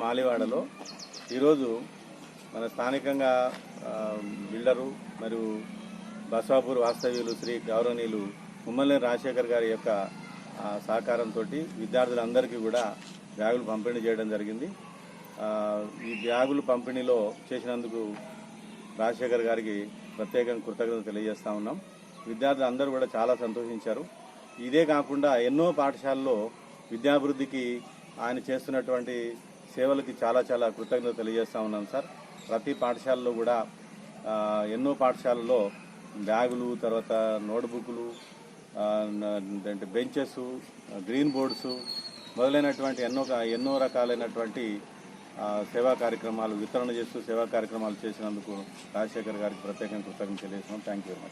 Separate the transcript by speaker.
Speaker 1: మాలివాడలో ఈరోజు మన స్థానికంగా బిల్డరు మరియు బసాపూర్ వాస్తవ్యులు శ్రీ గౌరవనీయులు ముమ్మలేని రాజశేఖర్ గారి యొక్క సహకారంతో విద్యార్థులందరికీ కూడా బ్యాగులు పంపిణీ చేయడం జరిగింది. ఈ బ్యాగులు పంపిణీలో చేసినందుకు రాజశేఖర్ గారికి ప్రత్యేకంగా కృతజ్ఞతలు తెలియజేస్తా ఉన్నాం. విద్యార్థులు అందరూ కూడా చాలా సంతోషించారు. ఇదే కాకుండా ఎన్నో పాఠశాలల్లో విద్యాభివృద్ధికి ఆయన చేస్తున్నటువంటి సేవలకి చాలా కృతజ్ఞతలు తెలియజేస్తా ఉన్నాం సార్. ప్రతి పాఠశాలలో కూడా ఎన్నో పాఠశాలలో బ్యాగులు, తర్వాత నోట్బుక్లు, బెంచెస్, గ్రీన్ బోర్డ్స్ మొదలైనటువంటి ఎన్నో రకాలైనటువంటి సేవా కార్యక్రమాలు వితరణ చేస్తూ సేవా కార్యక్రమాలు చేసినందుకు రాజశేఖర్ గారికి ప్రత్యేకంగా కృతజ్ఞతలు తెలియజేస్తున్నాం. Thank you very much.